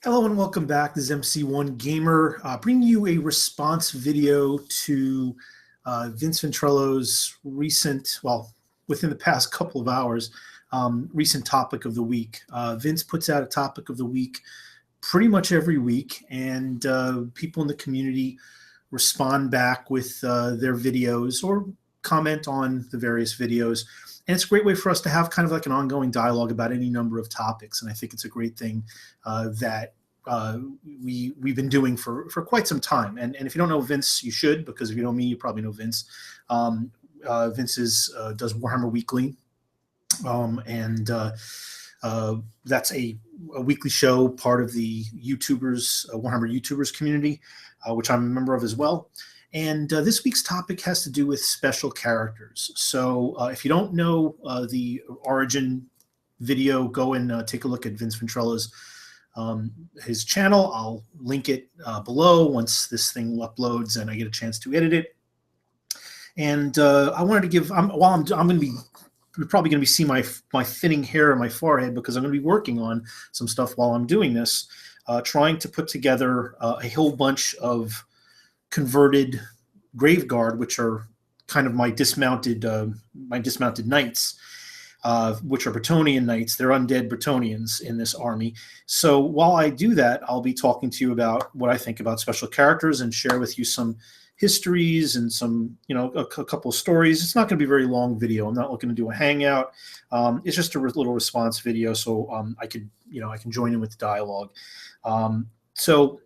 Hello and welcome back. This is MC1 Gamer, bringing you a response video to Vince Ventrello's recent, well, within the past couple of hours, recent topic of the week. Vince puts out a topic of the week pretty much every week, and people in the community respond back with their videos or comment on the various videos. And it's a great way for us to have kind of like an ongoing dialogue about any number of topics. And I think it's a great thing that we've been doing for quite some time. And if you don't know Vince, you should, because if you know me, you probably know Vince. Vince does Warhammer Weekly, and that's a weekly show, part of the Warhammer YouTubers community, which I'm a member of as well. And this week's topic has to do with special characters. So if you don't know the origin video, go and take a look at Vince Ventrello's his channel. I'll link it below once this thing uploads and I get a chance to edit it. And I wanted to give, I'm going to be, you're probably going to see my thinning hair on my forehead because I'm going to be working on some stuff while I'm doing this, trying to put together a whole bunch of converted Graveguard, which are kind of my dismounted knights, which are Bretonnian knights. They're undead Bretonians in this army. So while I do that, I'll be talking to you about what I think about special characters and share with you some histories and some, a couple of stories. It's not going to be a very long video. I'm not looking to do a hangout. It's just a little response video, so I can join in with the dialogue. So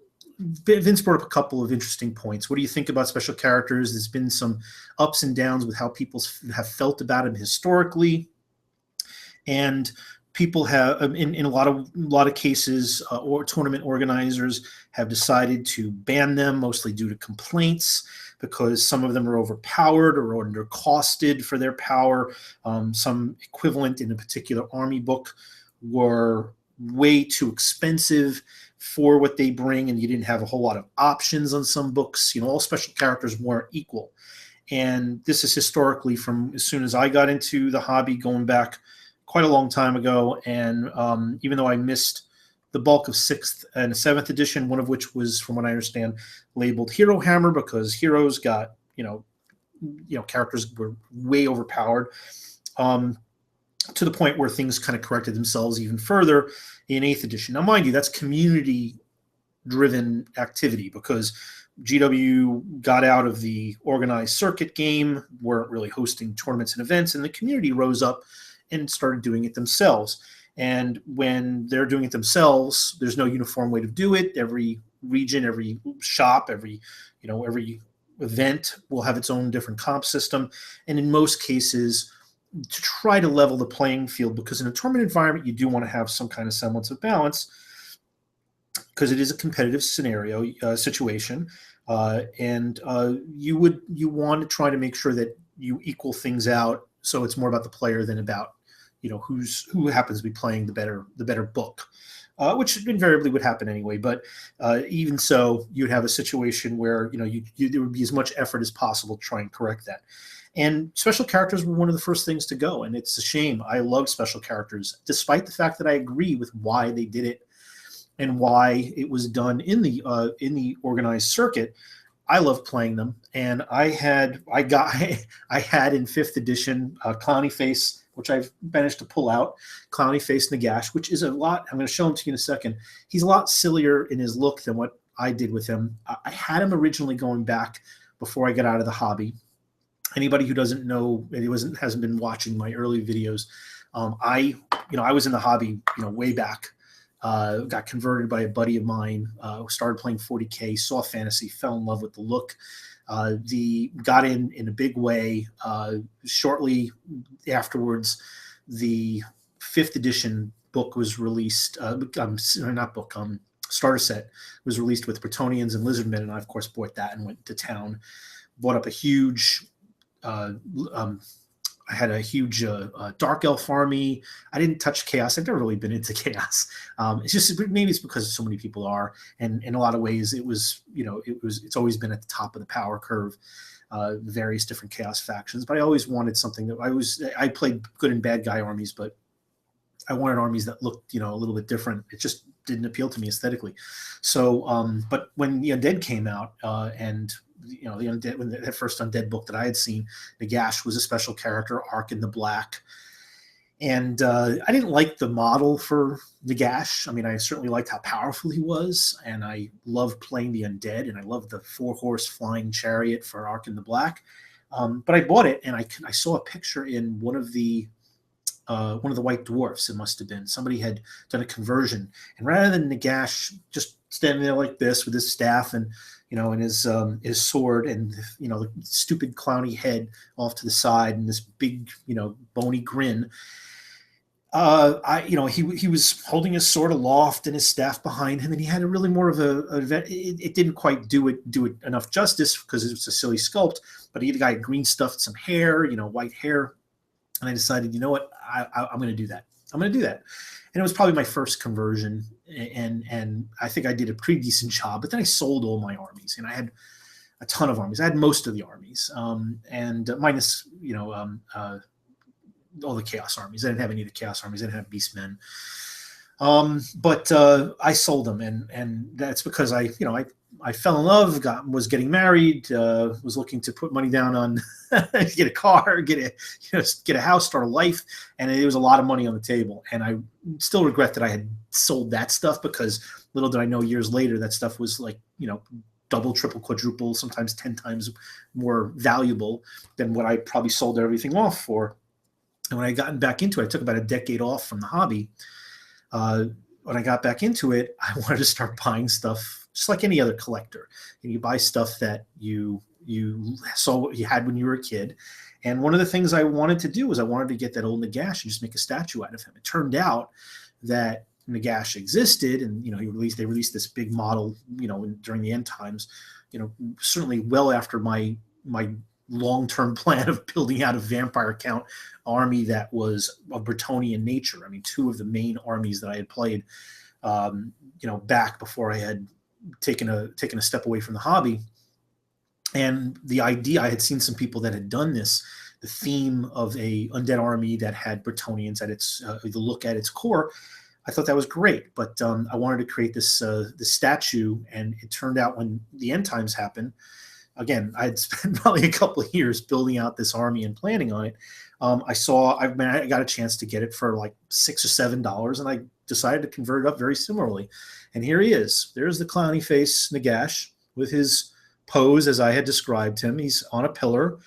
Vince brought up a couple of interesting points. What do you think about special characters? There's been some ups and downs with how people have felt about them historically, and people have, in a lot of cases, or tournament organizers have decided to ban them, mostly due to complaints, because some of them are overpowered or undercosted for their power. Some equivalent in a particular army book were way too expensive for what they bring, and you didn't have a whole lot of options on some books. All special characters weren't equal. And this is historically from as soon as I got into the hobby, going back quite a long time ago. And even though I missed the bulk of 6th and 7th edition, one of which was, from what I understand, labeled Hero Hammer, because heroes got, characters were way overpowered, to the point where things kind of corrected themselves even further in 8th edition. Now, mind you, that's community-driven activity, because GW got out of the organized circuit game, weren't really hosting tournaments and events, and the community rose up and started doing it themselves. And when they're doing it themselves, there's no uniform way to do it. Every region, every shop, every event will have its own different comp system. And in most cases, to try to level the playing field, because in a tournament environment, you do want to have some kind of semblance of balance, because it is a competitive situation. And you want to try to make sure that you equal things out, so it's more about the player than about who happens to be playing the better book, which invariably would happen anyway. But even so, you'd have a situation where there would be as much effort as possible to try and correct that. And special characters were one of the first things to go, and it's a shame. I love special characters, despite the fact that I agree with why they did it and why it was done in the organized circuit. I love playing them, and I had in 5th edition Clowny Face, which I've managed to pull out, Clowny Face Nagash, which is a lot. I'm going to show him to you in a second. He's a lot sillier in his look than what I did with him. I had him originally going back before I got out of the hobby. Anybody who doesn't know, hasn't been watching my early videos, I was in the hobby, way back. Got converted by a buddy of mine, started playing 40K, saw fantasy, fell in love with the look. Got in a big way. Shortly afterwards, the 5th edition book was released. Starter set was released with Bretonians and Lizardmen, and I, of course, bought that and went to town. Bought up a huge I had a huge Dark Elf army. I didn't touch Chaos. I've never really been into Chaos. It's just, maybe it's because so many people are, and in a lot of ways it's always been at the top of the power curve, various different Chaos factions. But I always wanted something that I played good and bad guy armies, but I wanted armies that looked, a little bit different. It just didn't appeal to me aesthetically. So, but when the Undead came out, and the Undead, when the first Undead book that I had seen, Nagash was a special character, Ark in the Black. And I didn't like the model for Nagash. I mean, I certainly liked how powerful he was, and I loved playing the Undead, and I loved the 4-horse flying chariot for Ark in the Black. But I bought it, and I saw a picture in one of the White Dwarfs. It must have been somebody had done a conversion, and rather than Nagash just standing there like this with his staff and and his sword and the stupid clowny head off to the side and this big bony grin. He was holding his sword aloft and his staff behind him, and he had a really more of it didn't quite do it enough justice because it was a silly sculpt, but the guy had green stuffed some hair, white hair. And I decided, you know what, I'm going to do that. I'm going to do that. And it was probably my first conversion, and I think I did a pretty decent job, but then I sold all my armies, and I had a ton of armies. I had most of the armies, and minus, all the Chaos armies. I didn't have any of the Chaos armies. I didn't have Beastmen. But I sold them, and that's because I fell in love, was getting married, was looking to put money down on get a car, get a house, start a life, and there was a lot of money on the table. And I still regret that I had sold that stuff, because little did I know years later that stuff was like double, triple, quadruple, sometimes 10 times more valuable than what I probably sold everything off for. And when I gotten back into it, I took about a decade off from the hobby. When I got back into it, I wanted to start buying stuff just like any other collector. And you buy stuff that you saw what you had when you were a kid. And one of the things I wanted to do was I wanted to get that old Nagash and just make a statue out of him. It turned out that Nagash existed, and they released this big model, during the end times, certainly well after my long-term plan of building out a vampire count army that was of Bretonnian nature. I mean, two of the main armies that I had played, back before I had taken a step away from the hobby. And the idea, I had seen some people that had done this, the theme of a undead army that had Bretonnians at its, the look at its core. I thought that was great, but I wanted to create this statue, and it turned out when the end times happened, again, I'd spent probably a couple of years building out this army and planning on it. I got a chance to get it for like $6 or $7, and I decided to convert it up very similarly. And here he is. There's the clowny face Nagash with his pose as I had described him. He's on a pillar,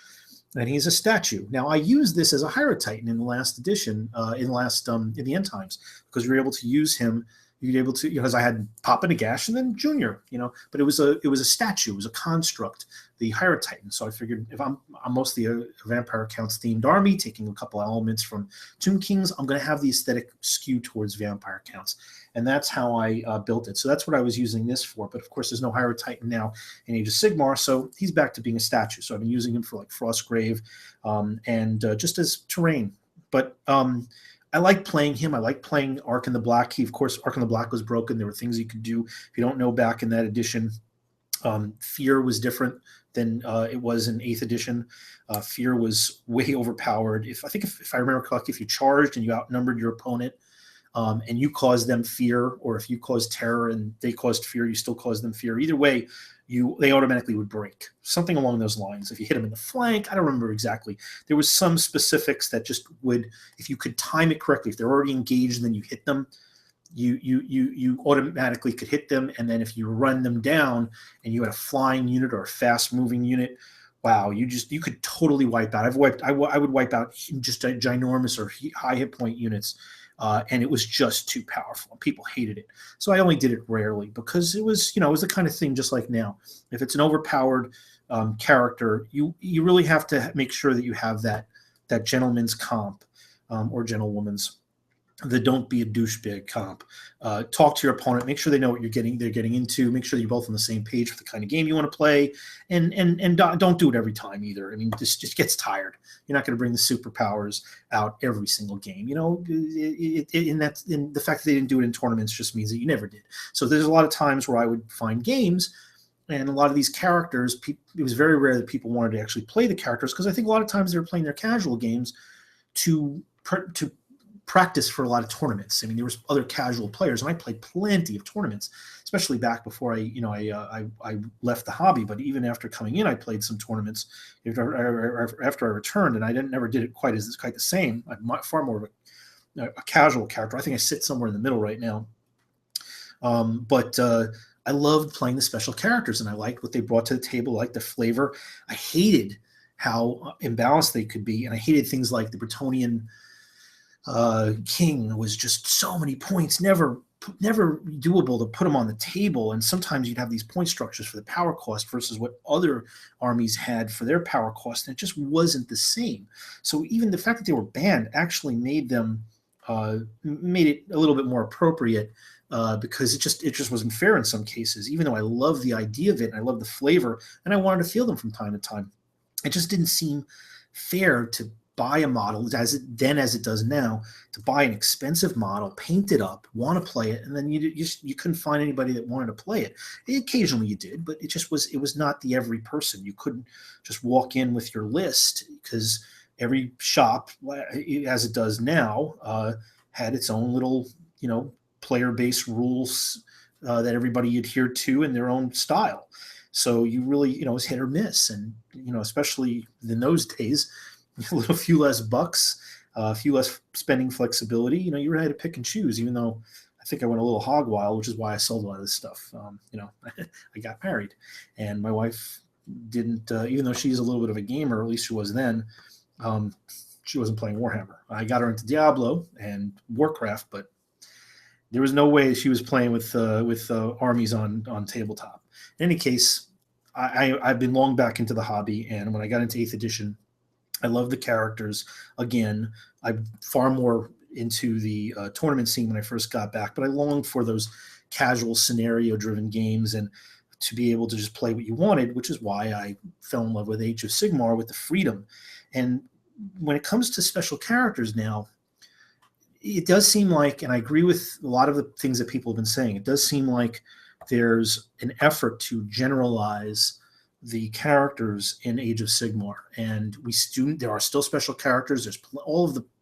and he's a statue. Now, I used this as a Hierotitan in the last edition, in the end times, because we were able to use him. You'd be able to, because I had Papa Nagash and then Junior, but it was a statue, it was a construct, the Hierotitan. So I figured if I'm mostly a Vampire Counts themed army, taking a couple of elements from Tomb Kings, I'm going to have the aesthetic skew towards Vampire Counts. And that's how I built it. So that's what I was using this for. But of course, there's no Hierotitan now in Age of Sigmar, so he's back to being a statue. So I've been using him for like Frostgrave, and just as terrain. But I like playing him. I like playing Ark in the Black. Of course, Ark in the Black was broken. There were things you could do. If you don't know, back in that edition, Fear was different than it was in 8th edition. Fear was way overpowered. If I remember correctly, if you charged and you outnumbered your opponent, and you caused them fear, or if you caused terror and they caused fear, you still caused them fear. Either way, they automatically would break. Something along those lines. If you hit them in the flank, I don't remember exactly. There was some specifics that just would, if you could time it correctly, if they're already engaged and then you hit them, you automatically could hit them. And then if you run them down and you had a flying unit or a fast moving unit, wow, you could totally wipe out. I would wipe out just ginormous or high hit point units. And it was just too powerful. People hated it. So I only did it rarely, because it was the kind of thing just like now. If it's an overpowered character, you really have to make sure that you have that gentleman's comp, or gentlewoman's, the don't be a douchebag comp. Talk to your opponent, make sure they know what they're getting into, make sure that you're both on the same page for the kind of game you want to play, and don't do it every time either. I mean, this just gets tired. You're not going to bring the superpowers out every single game. And the fact that they didn't do it in tournaments just means that you never did. So there's a lot of times where I would find games, and a lot of these characters, it was very rare that people wanted to actually play the characters, because I think a lot of times they were playing their casual games to practice for a lot of tournaments. I mean, there was other casual players, and I played plenty of tournaments, especially back before I left the hobby. But even after coming in, I played some tournaments after I returned, and I never did it quite the same. I'm far more of a casual character. I think I sit somewhere in the middle right now. But I loved playing the special characters, and I liked what they brought to the table. I liked the flavor. I hated how imbalanced they could be, and I hated things like the Bretonian king was just so many points, never doable to put them on the table. And sometimes you'd have these point structures for the power cost versus what other armies had for their power cost, and it just wasn't the same. So even the fact that they were banned actually made them made it a little bit more appropriate, because it just wasn't fair in some cases. Even though I love the idea of it and I love the flavor and I wanted to feel them from time to time, it just didn't seem fair to buy a model as it does now, to buy an expensive model, paint it up, want to play it, and then you couldn't find anybody that wanted to play it. Occasionally you did, but it was not the every person. You couldn't just walk in with your list, because every shop, as it does now, had its own little, player-based rules that everybody adhered to in their own style. So you really, it was hit or miss. And, especially in those days, a few less bucks, a few less spending flexibility, you had to pick and choose, even though I think I went a little hog wild, which is why I sold a lot of this stuff. I got married, and my wife didn't, even though she's a little bit of a gamer, at least she was then, she wasn't playing Warhammer. I got her into Diablo and Warcraft, but there was no way she was playing with armies on tabletop. In any case, I've been long back into the hobby, and when I got into 8th edition, I love the characters. Again, I'm far more into the tournament scene when I first got back, but I longed for those casual scenario-driven games and to be able to just play what you wanted, which is why I fell in love with Age of Sigmar, with the freedom. And when it comes to special characters now, it does seem like, and I agree with a lot of the things that people have been saying, it does seem like there's an effort to generalize the characters in Age of Sigmar, and there are still special characters. There's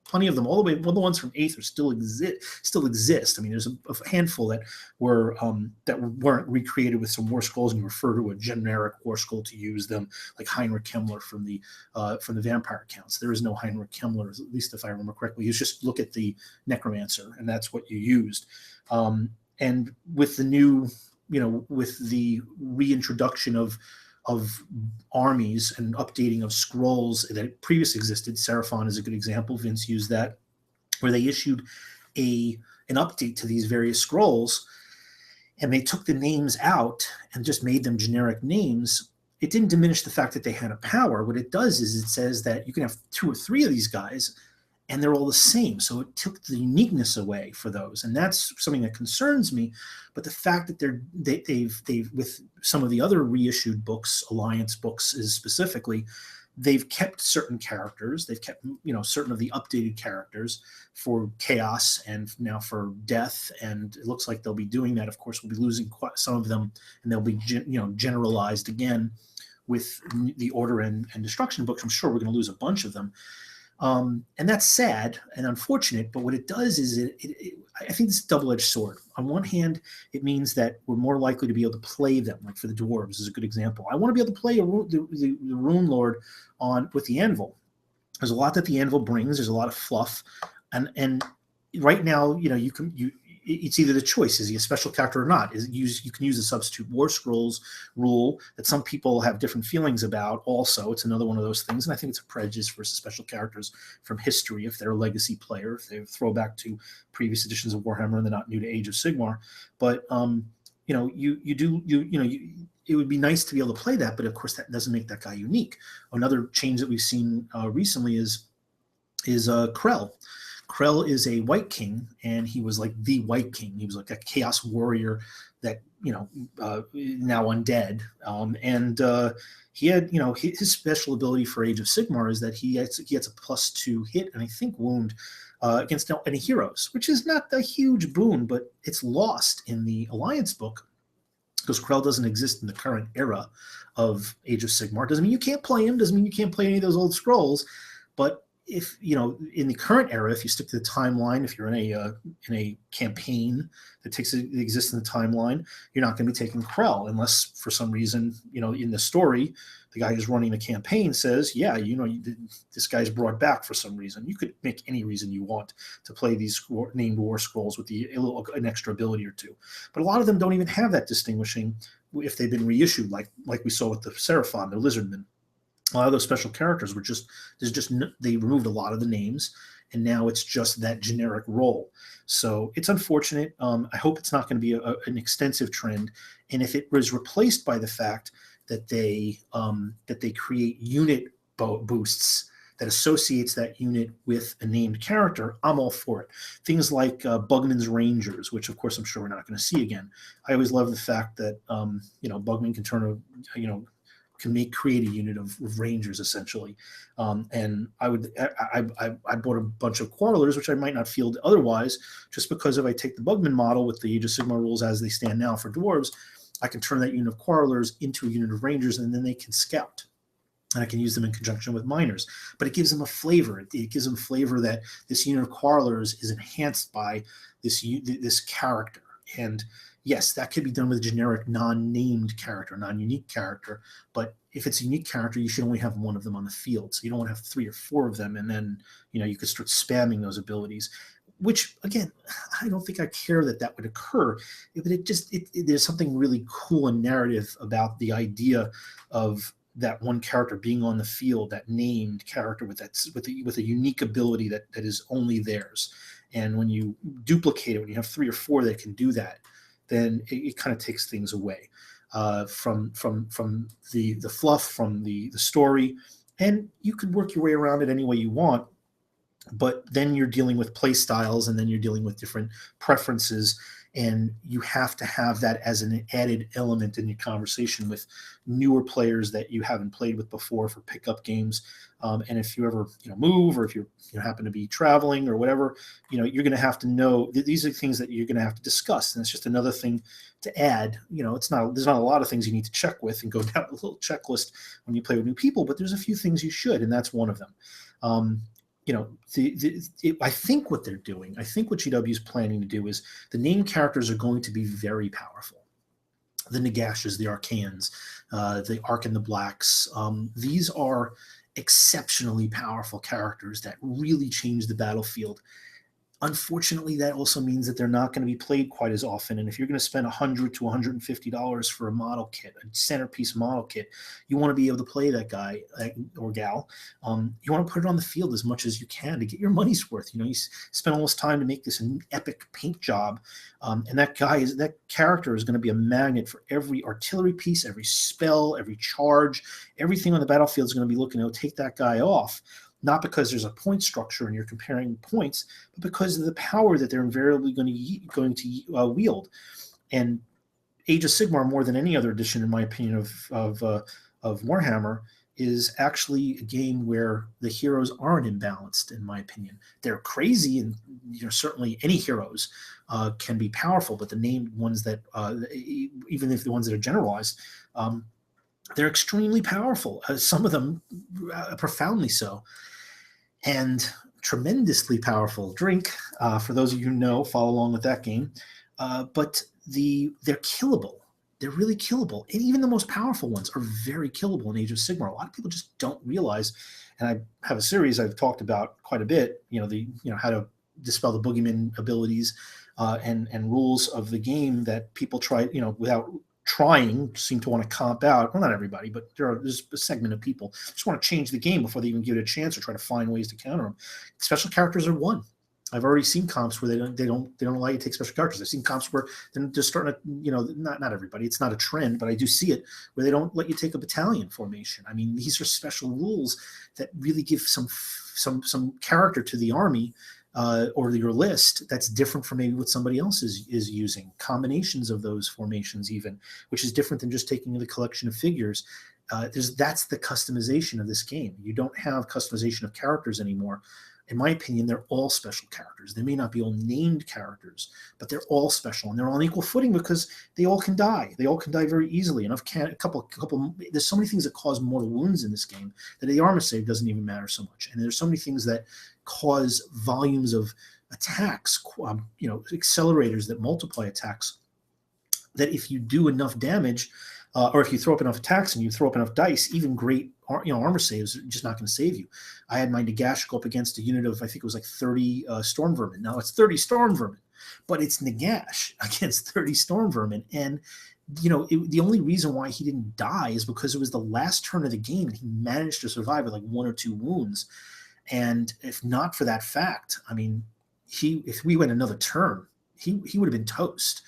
plenty of them, all the way. Well, the ones from 8th are still exist. I mean, there's a handful that weren't recreated with some war scrolls, and you refer to a generic war scroll to use them, like Heinrich Himmler from the Vampire Counts. There is no Heinrich Himmler, at least if I remember correctly. You just look at the Necromancer, and that's what you used. And with the new, with the reintroduction of armies and updating of scrolls that previously existed. Seraphon is a good example. Vince used that, where they issued an update to these various scrolls, and they took the names out and just made them generic names. It didn't diminish the fact that they had a power. What it does is it says that you can have 2 or 3 of these guys, and they're all the same. So it took the uniqueness away for those, and that's something that concerns me. But the fact that they've with some of the other reissued books, Alliance books is specifically, they've kept certain characters. They've kept certain of the updated characters for chaos and now for death, and it looks like they'll be doing that. Of course, we'll be losing quite some of them, and they'll be generalized again with the Order and Destruction books. I'm sure we're going to lose a bunch of them. And that's sad and unfortunate, but what it does is I think it's a double-edged sword. On one hand, it means that we're more likely to be able to play them, like for the dwarves is a good example. I want to be able to play the Rune Lord with the Anvil. There's a lot that the Anvil brings. There's a lot of fluff, and right now, it's either the choice: is he a special character or not? You can use the substitute war scrolls rule that some people have different feelings about. Also, it's another one of those things, and I think it's a prejudice versus special characters from history. If they're a legacy player, if they throw back to previous editions of Warhammer and they're not new to Age of Sigmar, but it would be nice to be able to play that, but of course that doesn't make that guy unique. Another change that we've seen recently is Krell. Krell is a White King, and he was like the White King. He was like a Chaos Warrior that, now undead. And he had, his special ability for Age of Sigmar is that he gets a +2 hit and I think wound against any heroes, which is not a huge boon, but it's lost in the Alliance book because Krell doesn't exist in the current era of Age of Sigmar. Doesn't mean you can't play him. Doesn't mean you can't play any of those old scrolls, but if in the current era, if you stick to the timeline, if you're in a campaign that exists in the timeline, you're not going to be taking Krell unless for some reason, in the story, the guy who's running the campaign says, yeah, this guy's brought back for some reason. You could make any reason you want to play these named war scrolls with an extra ability or two, but a lot of them don't even have that distinguishing if they've been reissued, like we saw with the Seraphon, the Lizardmen. A lot of those special characters were they removed a lot of the names, and now it's just that generic role. So it's unfortunate. I hope it's not going to be an extensive trend. And if it was replaced by the fact that they create unit boosts that associates that unit with a named character, I'm all for it. Things like Bugman's Rangers, which of course I'm sure we're not going to see again. I always love the fact that Bugman can create a unit of Rangers essentially, and I bought a bunch of Quarrelers, which I might not field otherwise, just because if I take the Bugman model with the Age of Sigmar rules as they stand now for dwarves, I can turn that unit of Quarrelers into a unit of Rangers, and then they can scout, and I can use them in conjunction with miners. But it gives them a flavor. It gives them flavor that this unit of Quarrelers is enhanced by this character. And yes, that could be done with a generic non-named character, non-unique character. But if it's a unique character, you should only have one of them on the field. So you don't want to have 3 or 4 of them, and then you could start spamming those abilities. Which again, I don't think I care that would occur, but there's something really cool and narrative about the idea of that one character being on the field, that named character with a unique ability that is only theirs. And when you duplicate it, when you have 3 or 4 that can do that, then it kind of takes things away from the fluff, from the story, and you could work your way around it any way you want. But then you're dealing with play styles, and then you're dealing with different preferences, and you have to have that as an added element in your conversation with newer players that you haven't played with before for pickup games. And if you ever move, or if you happen to be traveling or whatever, you're going to have to know these are things that you're going to have to discuss, and it's just another thing to add. There's not a lot of things you need to check with and go down a little checklist when you play with new people, but there's a few things you should, and that's one of them. I think what they're doing, I think what GW is planning to do is the named characters are going to be very powerful. The Nagashas, the Arcans, the Arc and the Blacks. These are exceptionally powerful characters that really change the battlefield. Unfortunately, that also means that they're not going to be played quite as often. And if you're going to spend $100 to $150 for a model kit, a centerpiece model kit, you want to be able to play that guy or gal. You want to put it on the field as much as you can to get your money's worth. You spend all this time to make this an epic paint job, and that character is going to be a magnet for every artillery piece, every spell, every charge. Everything on the battlefield is going to be looking to take that guy off. Not because there's a point structure and you're comparing points, but because of the power that they're invariably going to wield. And Age of Sigmar, more than any other edition, in my opinion, of Warhammer, is actually a game where the heroes aren't imbalanced. In my opinion, they're crazy, and certainly any heroes can be powerful, but the named ones that, even if the ones that are generalized, they're extremely powerful. Some of them profoundly so. And tremendously powerful. Drink, for those of you who know, follow along with that game. But they're killable. They're really killable. And even the most powerful ones are very killable in Age of Sigmar. A lot of people just don't realize, and I have a series I've talked about quite a bit, how to dispel the boogeyman abilities and rules of the game that people try, without trying, seem to want to comp out. Well, not everybody, but there's a segment of people just want to change the game before they even give it a chance or try to find ways to counter them. Special characters are one. I've already seen comps where they don't allow you to take special characters. I've seen comps where they're just starting to, not everybody, it's not a trend, but I do see it, where they don't let you take a battalion formation. I mean, these are special rules that really give some character to the army, or your list, that's different from maybe what somebody else is using. Combinations of those formations even, which is different than just taking the collection of figures. That's the customization of this game. You don't have customization of characters anymore. in my opinion, they're all special characters. They may not be all named characters, but they're all special, and they're on equal footing because they all can die. They all can die very easily. And there's so many things that cause mortal wounds in this game that the armor save doesn't even matter so much. And there's so many things that cause volumes of attacks, accelerators that multiply attacks, that if you do enough damage, or if you throw up enough attacks and you throw up enough dice, even great armor saves are just not going to save you. I had my Nagash go up against a unit of, I think it was like 30 Storm Vermin. Now it's 30 Storm Vermin, but it's Nagash against 30 Storm Vermin. And, the only reason why he didn't die is because it was the last turn of the game and he managed to survive with like 1 or 2 wounds. And if not for that fact, I mean, if we went another turn, he would have been toast.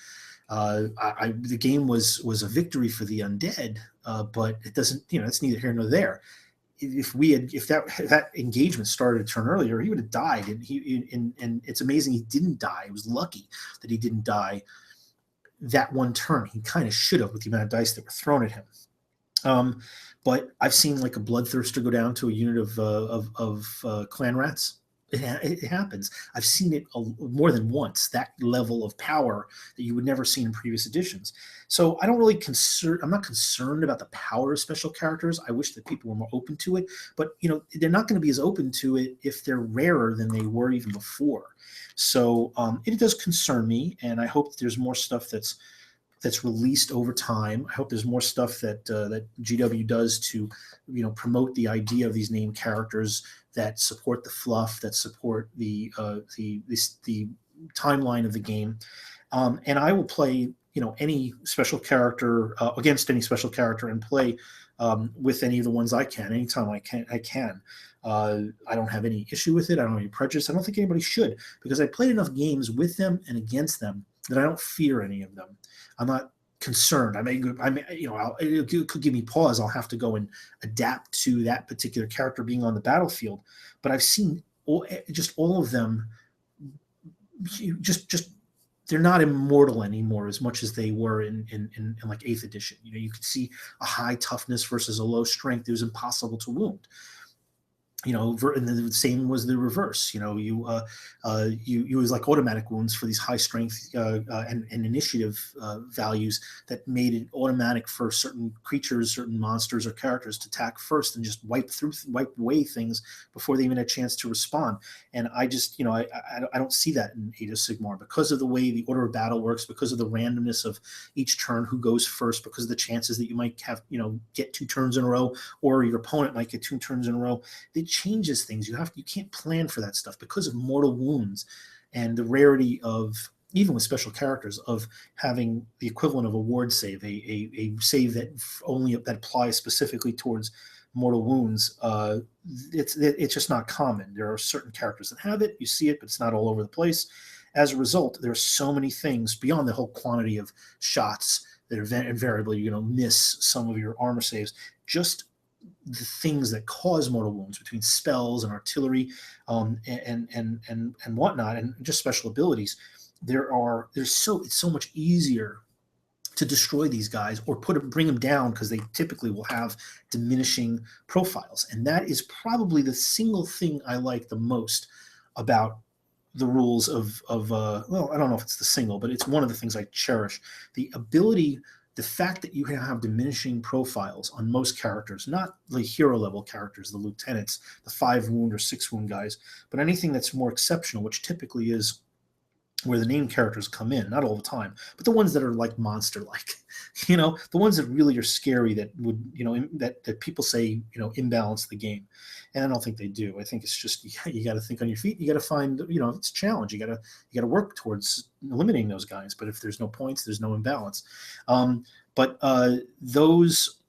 The game was a victory for the undead, but it doesn't, it's neither here nor there. If that engagement started a turn earlier, he would have died, and it's amazing he didn't die. It was lucky that he didn't die that one turn. He kind of should have, with the amount of dice that were thrown at him. But I've seen like a Bloodthirster go down to a unit of clan rats. It happens. I've seen it more than once, that level of power that you would never see in previous editions. So I'm not concerned about the power of special characters. I wish that people were more open to it, but they're not going to be as open to it if they're rarer than they were even before. So it does concern me, and I hope that there's more stuff that's released over time. I hope there's more stuff that GW does to, promote the idea of these named characters that support the fluff, that support the timeline of the game. And I will play, any special character against any special character, and play with any of the ones I can, anytime I can. I don't have any issue with it. I don't have any prejudice. I don't think anybody should, because I played enough games with them and against them that I don't fear any of them. I'm not concerned. It could give me pause. I'll have to go and adapt to that particular character being on the battlefield. But I've seen all of them. They're not immortal anymore as much as they were in like 8th edition. You could see a high toughness versus a low strength. It was impossible to wound. And the same was the reverse. You was like automatic wounds for these high strength and initiative values that made it automatic for certain creatures, certain monsters or characters to attack first and just wipe away things before they even had a chance to respond. And I just, I don't see that in Age of Sigmar, because of the way the order of battle works, because of the randomness of each turn, who goes first, because of the chances that you might have, get 2 turns in a row, or your opponent might get 2 turns in a row. It changes things. You can't plan for that stuff because of mortal wounds and the rarity of, even with special characters, of having the equivalent of a ward save, a save that applies specifically towards mortal wounds. It's just not common. There are certain characters that have it. You see it, but it's not all over the place. As a result, there are so many things beyond the whole quantity of shots that are invariably you're going to miss some of your armor saves. Just the things that cause mortal wounds, between spells and artillery and whatnot, and just special abilities. It's so much easier to destroy these guys or bring them down, because they typically will have diminishing profiles. And that is probably the single thing I like the most about the rules of well, I don't know if it's the single, but it's one of the things I cherish. The fact that you can have diminishing profiles on most characters, not the hero level characters, the lieutenants, the 5 wound or 6 wound guys, but anything that's more exceptional, which typically is where the named characters come in, not all the time, but the ones that are like monster-like, the ones that really are scary, that would, that people say, imbalance the game. And I don't think they do. I think it's just, you got to think on your feet. You got to find, it's a challenge. You got to work towards eliminating those guys. But if there's no points, there's no imbalance. But those,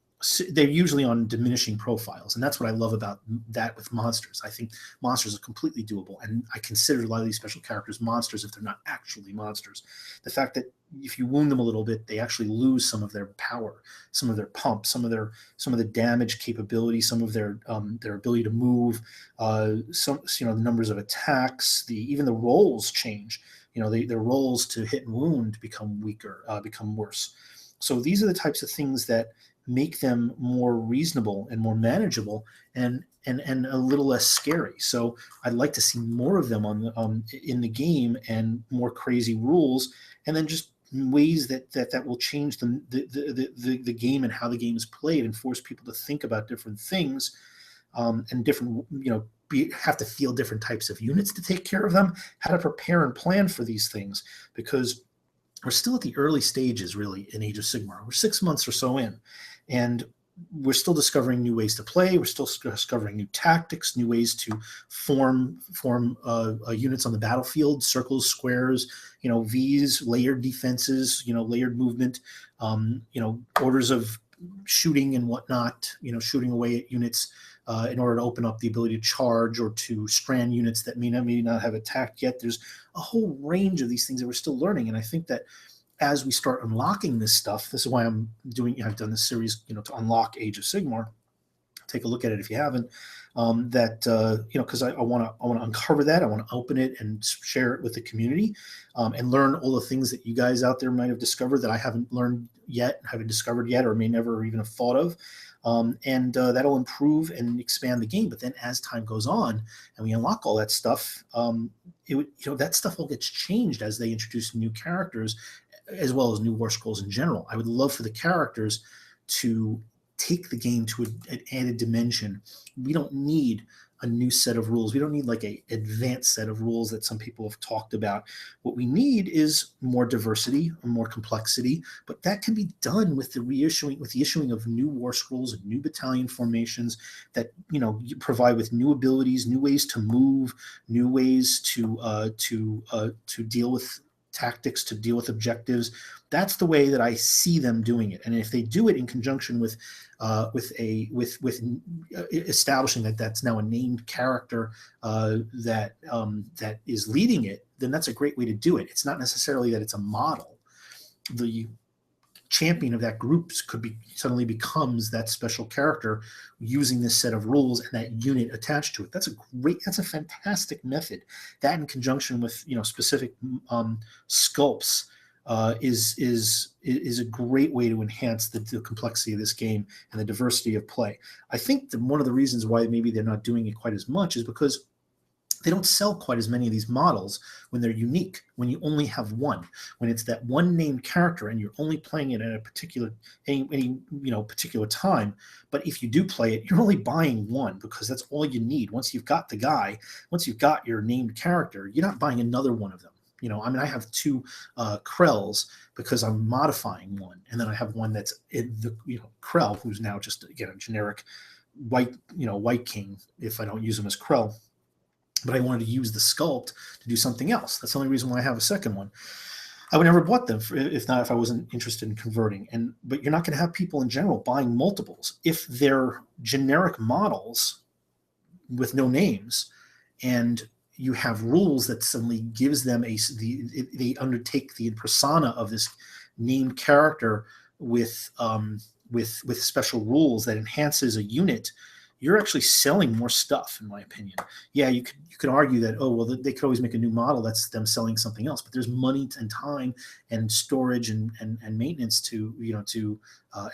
they're usually on diminishing profiles, and that's what I love about that with monsters. I think monsters are completely doable, and I consider a lot of these special characters monsters if they're not actually monsters. The fact that if you wound them a little bit, they actually lose some of their power, some of their pump, some of the damage capability, some of their ability to move, the numbers of attacks, even the rolls change. their rolls to hit and wound become weaker, become worse. So these are the types of things that make them more reasonable and more manageable, and a little less scary. So I'd like to see more of them in the game, and more crazy rules, and then just ways that will change the game and how the game is played, and force people to think about different things, and different, have to feel different types of units to take care of them, how to prepare and plan for these things, because we're still at the early stages, really, in Age of Sigmar. We're 6 months or so in, and we're still discovering new ways to play. We're still discovering new tactics, new ways to form units on the battlefield: circles, squares, V's, layered defenses, layered movement, orders of shooting and whatnot. Shooting away at units in order to open up the ability to charge, or to strand units that may not have attacked yet. There's a whole range of these things that we're still learning, and I think that as we start unlocking this stuff, this is why I've done this series, to unlock Age of Sigmar. Take a look at it if you haven't. Because I want to uncover that. I want to open it and share it with the community, and learn all the things that you guys out there might have discovered that I haven't learned yet, haven't discovered yet, or may never even have thought of. And that'll improve and expand the game. But then as time goes on and we unlock all that stuff, that stuff all gets changed as they introduce new characters, as well as new war scrolls in general. I would love for the characters to take the game to an added dimension. We don't need a new set of rules. We don't need like a advanced set of rules that some people have talked about. What we need is more diversity, more complexity, but that can be done with the issuing of new war scrolls and new battalion formations that you provide with new abilities, new ways to move, new ways to deal with tactics, to deal with objectives. That's the way that I see them doing it. And if they do it in conjunction with establishing that that's now a named character that is leading it, then that's a great way to do it. It's not necessarily that it's a model. The champion of that group suddenly becomes that special character using this set of rules and that unit attached to it. That's a fantastic method. That, in conjunction with specific sculpts, is a great way to enhance the complexity of this game and the diversity of play. I think that one of the reasons why maybe they're not doing it quite as much is because they don't sell quite as many of these models when they're unique, when you only have one, when it's that one named character and you're only playing it at a particular particular time. But if you do play it, you're only buying one, because that's all you need. Once you've got your named character, you're not buying another one of them. I have two Krells because I'm modifying one, and then I have one that's in the Krell, who's now just again a generic white king if I don't use him as Krell. But I wanted to use the sculpt to do something else. That's the only reason why I have a second one. I would never have bought them if I wasn't interested in converting. But you're not going to have people in general buying multiples if they're generic models with no names, and you have rules that suddenly gives them they undertake the persona of this named character with special rules that enhances a unit. You're actually selling more stuff, in my opinion. Yeah, you could argue that, they could always make a new model that's them selling something else, but there's money and time and storage and maintenance and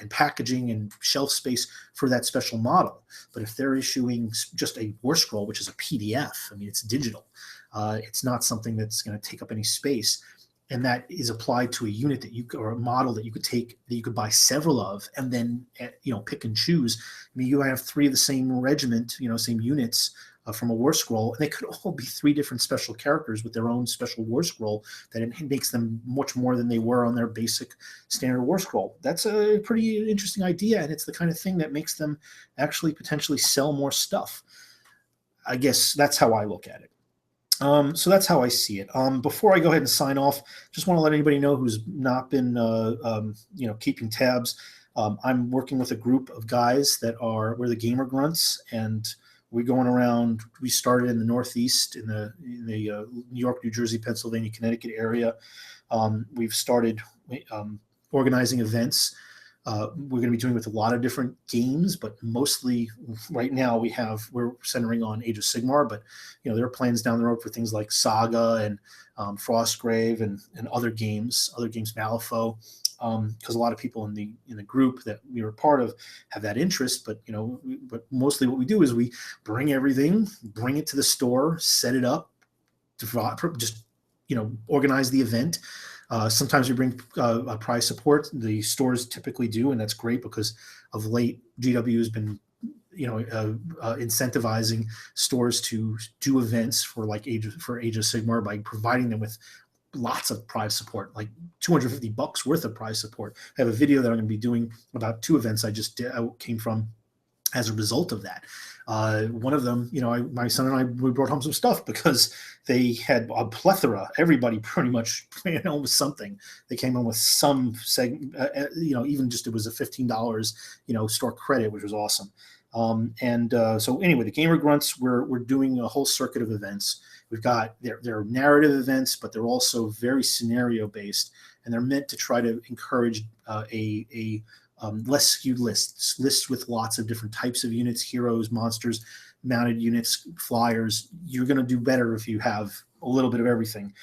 packaging and shelf space for that special model. But if they're issuing just a war scroll, which is a PDF, it's digital, it's not something that's going to take up any space, and that is applied to a unit or a model that you could buy several of, and then pick and choose. You have three of the same regiment, same units from a war scroll, and they could all be three different special characters with their own special war scroll that it makes them much more than they were on their basic standard war scroll. That's a pretty interesting idea, and it's the kind of thing that makes them actually potentially sell more stuff. I guess that's how I look at it. So that's how I see it. Before I go ahead and sign off, just want to let anybody know who's not been, keeping tabs. I'm working with a group of guys we're the Gamer Grunts, and we're going around. We started in the Northeast, in the New York, New Jersey, Pennsylvania, Connecticut area. We've started organizing events we're going to be doing with a lot of different games, but mostly right now we're centering on Age of Sigmar. But there are plans down the road for things like Saga and Frostgrave and other games, Malifaux, because a lot of people in the group that we were part of have that interest. But but mostly what we do is we bring it to the store, set it up, just organize the event. Sometimes we bring prize support. The stores typically do, and that's great because of late GW has been incentivizing stores to do events for Age of Sigmar by providing them with lots of prize support, like $250 worth of prize support. I have a video that I'm going to be doing about 2 events I came from as a result of that. One of them, my son and I, we brought home some stuff because they had a plethora. Everybody pretty much came home with something. They came home with some even just it was a $15, store credit, which was awesome. So anyway, the Gamer Grunts, we're doing a whole circuit of events. We've got they're narrative events, but they're also very scenario based, and they're meant to try to encourage a less skewed lists with lots of different types of units, heroes, monsters, mounted units, flyers. You're going to do better if you have a little bit of everything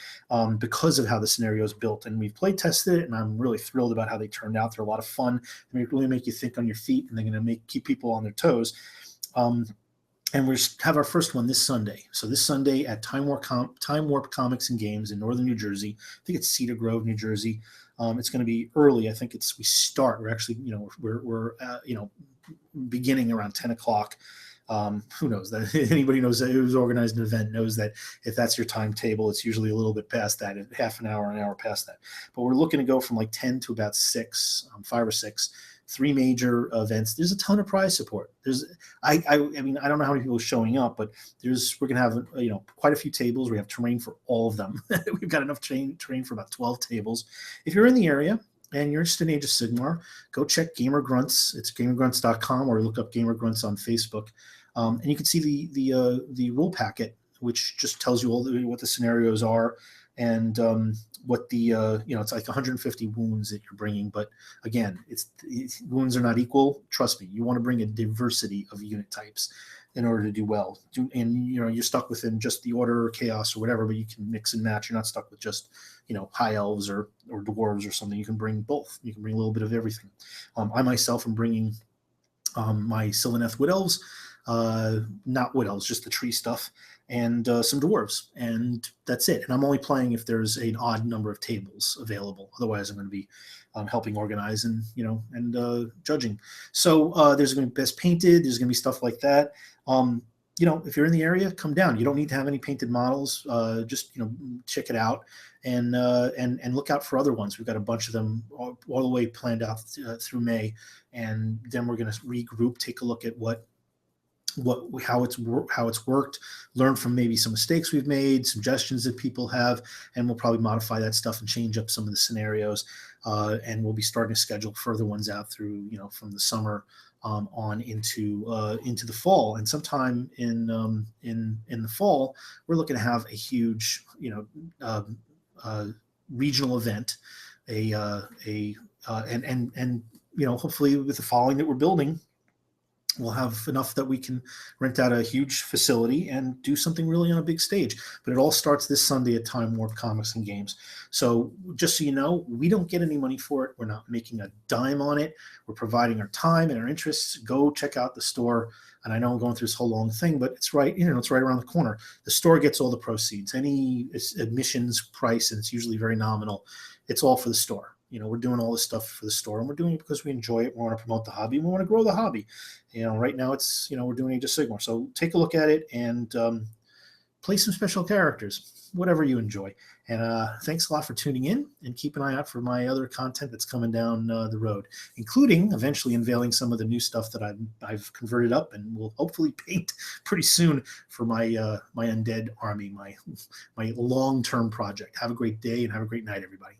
because of how the scenario is built. And we've play tested it, and I'm really thrilled about how they turned out. They're a lot of fun. They really make you think on your feet, and they're going to keep people on their toes. And we have our first one this Sunday. So this Sunday at Time Warp Comics and Games in Northern New Jersey. I think it's Cedar Grove, New Jersey. It's going to be early. I think we're actually, we're beginning around 10 o'clock. Who knows that anybody knows that who's organized an event knows that if that's your timetable, it's usually a little bit past that, half an hour past that. But we're looking to go from 10 to about 6, 5 or 6. 3 major events. There's a ton of prize support. I mean, I don't know how many people are showing up, but we're gonna have quite a few tables. We have terrain for all of them. We've got enough terrain for about 12 tables. If you're in the area and you're interested in Age of Sigmar, go check Gamer Grunts. It's gamergrunts.com, or look up Gamer Grunts on Facebook, and you can see the rule packet, which just tells you what the scenarios are. And what the it's like 150 wounds that you're bringing, but again, wounds are not equal. Trust me, you want to bring a diversity of unit types in order to do well. And you're stuck within just the order or chaos or whatever, but you can mix and match. You're not stuck with just high elves or dwarves or something. You can bring both. You can bring a little bit of everything. I myself am bringing my Sylvaneth Wood Elves, not Wood Elves, just the tree stuff, and some dwarves, and that's it. And I'm only playing if there's an odd number of tables available. Otherwise, I'm going to be helping organize and judging. So there's going to be best painted. There's going to be stuff like that. If you're in the area, come down. You don't need to have any painted models. Just check it out and look out for other ones. We've got a bunch of them all the way planned out through May, and then we're going to regroup, take a look at how it's worked, learn from maybe some mistakes we've made, suggestions that people have, and we'll probably modify that stuff and change up some of the scenarios. And we'll be starting to schedule further ones out through from the summer on into the fall. And sometime in the fall, we're looking to have a huge regional event, and hopefully with the following that we're building, we'll have enough that we can rent out a huge facility and do something really on a big stage. But it all starts this Sunday at Time Warp Comics and Games. So just so you know, we don't get any money for it. We're not making a dime on it. We're providing our time and our interests. Go check out the store. And I know I'm going through this whole long thing, but it's right, it's right around the corner. The store gets all the proceeds. Any admissions price, and it's usually very nominal, it's all for the store. We're doing all this stuff for the store, and we're doing it because we enjoy it. We want to promote the hobby. We want to grow the hobby. Right now it's, we're doing Age of Sigmar. So take a look at it and play some special characters, whatever you enjoy. And thanks a lot for tuning in, and keep an eye out for my other content that's coming down the road, including eventually unveiling some of the new stuff that I've converted up and will hopefully paint pretty soon for my undead army, my long-term project. Have a great day and have a great night, everybody.